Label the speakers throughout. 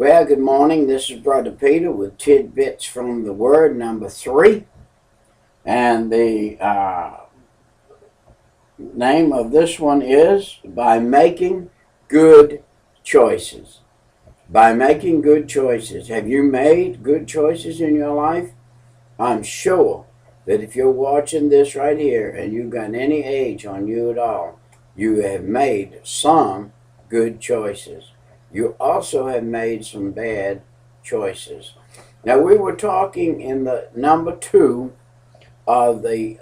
Speaker 1: Well, good morning. This is Brother Peter with Tidbits from the Word, number 3. And the name of this one is By Making Good Choices. By making good choices. Have you made good choices in your life? I'm sure that if you're watching this right here and you've got any age on you at all, you have made some good choices. You also have made some bad choices. Now, we were talking in the number 2 of the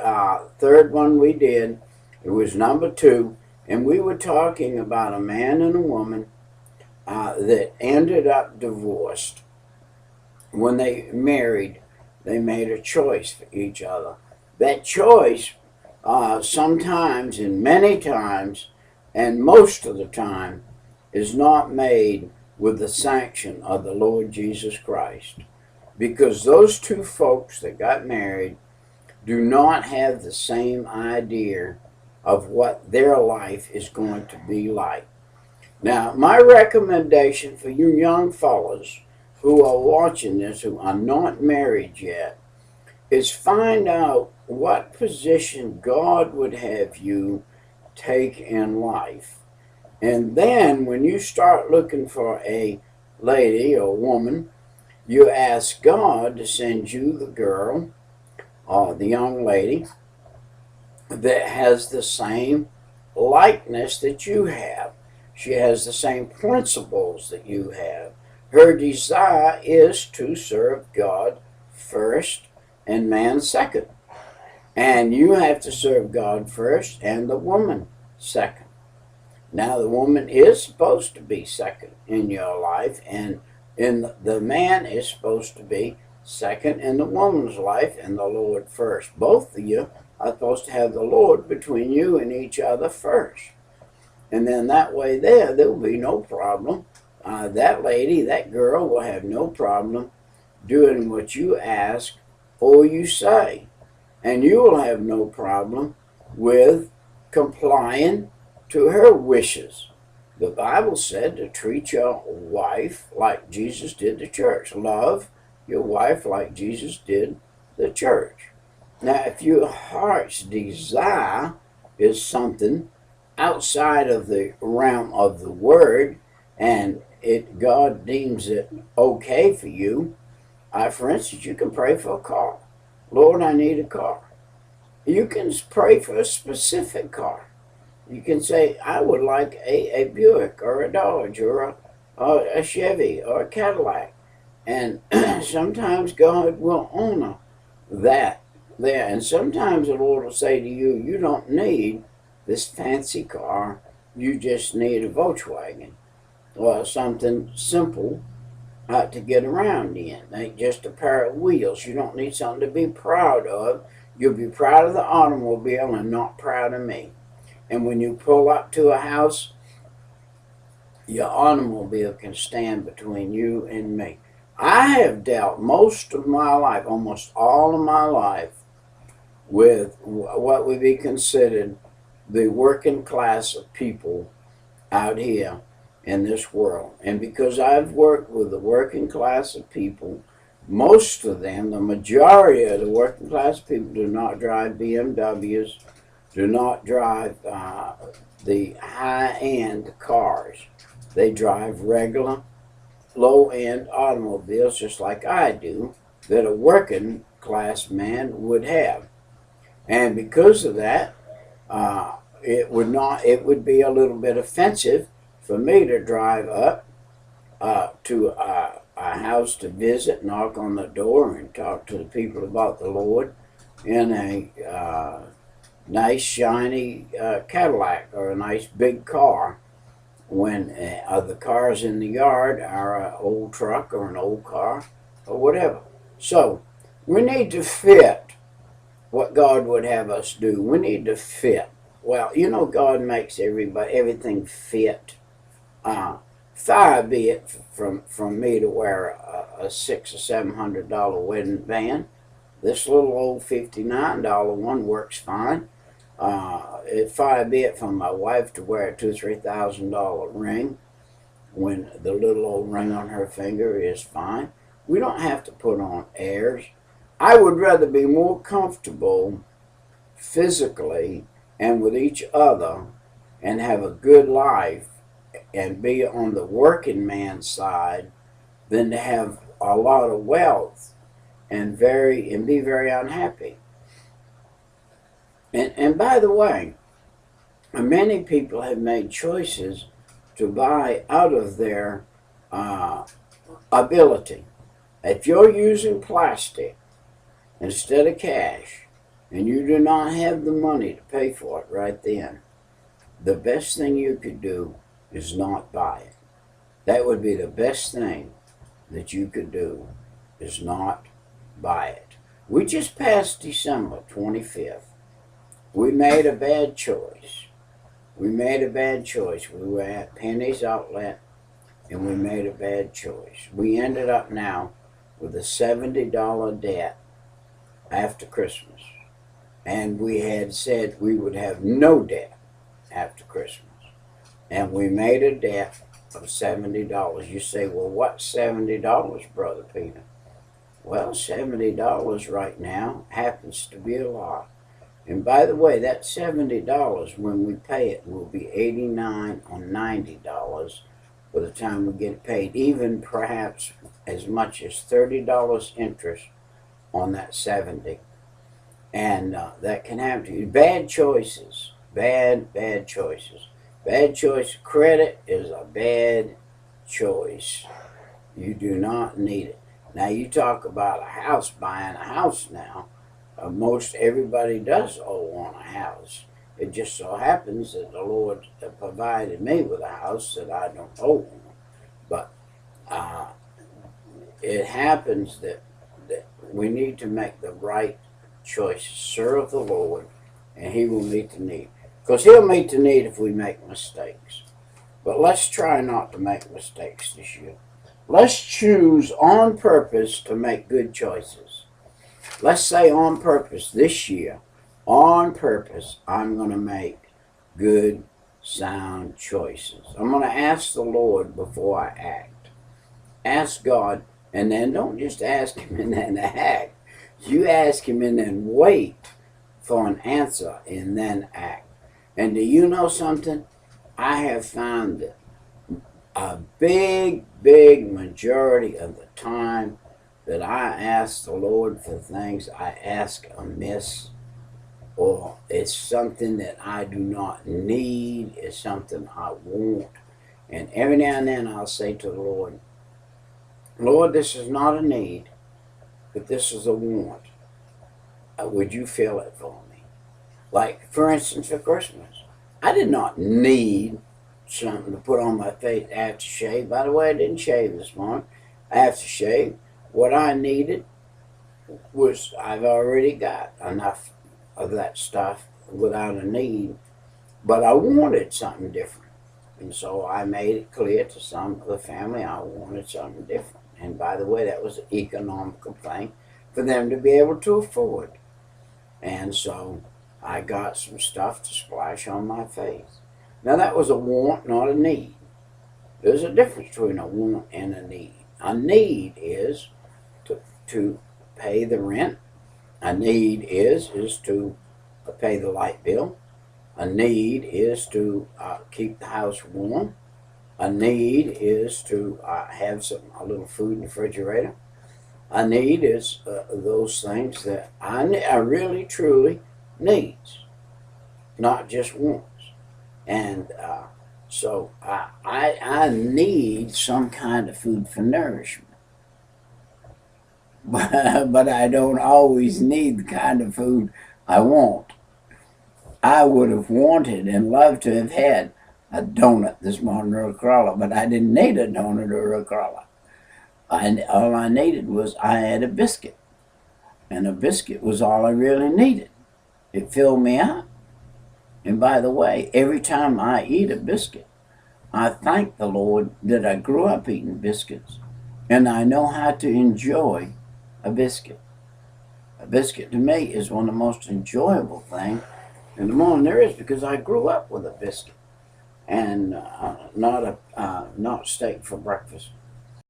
Speaker 1: third one we did. It was number 2, and we were talking about a man and a woman that ended up divorced. When they married, they made a choice for each other. That choice, sometimes and many times, and most of the time, is not made with the sanction of the Lord Jesus Christ. Because those two folks that got married do not have the same idea of what their life is going to be like. Now, my recommendation for you young fellas who are watching this, who are not married yet, is find out what position God would have you take in life. And then when you start looking for a lady or woman, you ask God to send you the girl or the young lady that has the same likeness that you have. She has the same principles that you have. Her desire is to serve God first and man second. And you have to serve God first and the woman second. Now, the woman is supposed to be second in your life, and the man is supposed to be second in the woman's life, and the Lord first. Both of you are supposed to have the Lord between you and each other first. And then that way there will be no problem. That lady, that girl will have no problem doing what you ask or you say. And you will have no problem with complying to her wishes. The Bible said to treat your wife like Jesus did the church. Love your wife like Jesus did the church. Now, if your heart's desire is something outside of the realm of the Word, and God deems it okay for you, for instance, you can pray for a car. Lord, I need a car. You can pray for a specific car. You can say, I would like a Buick or a Dodge or a Chevy or a Cadillac. And sometimes God will honor that there. And sometimes the Lord will say to you, you don't need this fancy car. You just need a Volkswagen or something simple to get around in. Like just a pair of wheels. You don't need something to be proud of. You'll be proud of the automobile and not proud of me. And when you pull up to a house, your automobile can stand between you and me. I have dealt most of my life, almost all of my life, with what would be considered the working class of people out here in this world. And because I've worked with the working class of people, most of them, the majority of the working class people, do not drive BMWs, do not drive the high-end cars. They drive regular, low-end automobiles just like I do, that a working class man would have. And because of that, it would be a little bit offensive for me to drive up to a house to visit, knock on the door, and talk to the people about the Lord in a nice shiny Cadillac or a nice big car, when the cars in the yard are an old truck or an old car or whatever. So we need to fit what God would have us do. We need to fit. Well, you know, God makes everything fit. Far be it from me to wear a $600 or $700 wedding band. This little old $59 one works fine. It far be it from my wife to wear a $2,000 or $3,000 ring. when the little old ring on her finger is fine. We don't have to put on airs. I would rather be more comfortable physically and with each other and have a good life and be on the working man's side than to have a lot of wealth and be very unhappy. And by the way, many people have made choices to buy out of their ability. If you're using plastic instead of cash and you do not have the money to pay for it right then, the best thing you could do is not buy it. That would be the best thing that you could do, is not buy it. We just passed December 25th. We made a bad choice. We made a bad choice. We were at Penny's Outlet and we made a bad choice. We ended up now with a $70 debt after Christmas. And we had said we would have no debt after Christmas. And we made a debt of $70. You say, well, what's $70, Brother Peter? Well, $70 right now happens to be a lot. And by the way, that $70, when we pay it, will be $89 or $90 by the time we get it paid, even perhaps as much as $30 interest on that 70. And that can happen to you. Bad choices, bad choices. Bad choice. Credit is a bad choice. You do not need it. Now you talk about a house, buying a house now. Most everybody does owe on a house. It just so happens that the Lord provided me with a house that I don't owe on. But it happens that we need to make the right choices. Serve the Lord, and He will meet the need. Because He'll meet the need if we make mistakes. But let's try not to make mistakes this year. Let's choose on purpose to make good choices. Let's say on purpose this year, on purpose, I'm going to make good, sound choices. I'm going to ask the Lord before I act. Ask God, and then don't just ask Him and then act. You ask Him and then wait for an answer and then act. And do you know something? I have found that a big majority of the time that I ask the Lord for things, I ask amiss, or it's something that I do not need, it's something I want. And every now and then I'll say to the Lord, Lord, this is not a need, but this is a want. Would you fill it for me? Like, for instance, for Christmas, I did not need something to put on my face after shave. By the way, I didn't shave this morning. After shave, what I needed was I've already got enough of that stuff without a need, but I wanted something different. And so I made it clear to some of the family I wanted something different. And by the way, that was an economical thing for them to be able to afford. And so I got some stuff to splash on my face. Now that was a want, not a need. There's a difference between a want and a need. A need is to pay the rent. A need is to pay the light bill. A need is to keep the house warm. A need is to have a little food in the refrigerator. A need is those things that I really, truly needs, not just wants. And so I need some kind of food for nourishment. But I don't always need the kind of food I want. I would have wanted and loved to have had a donut this morning or a cruller, but I didn't need a donut or a cruller. All I needed was I had a biscuit, and a biscuit was all I really needed. It filled me up. And by the way, every time I eat a biscuit, I thank the Lord that I grew up eating biscuits, and I know how to enjoy a biscuit. A biscuit to me is one of the most enjoyable things in the morning there is, because I grew up with a biscuit. and not steak for breakfast.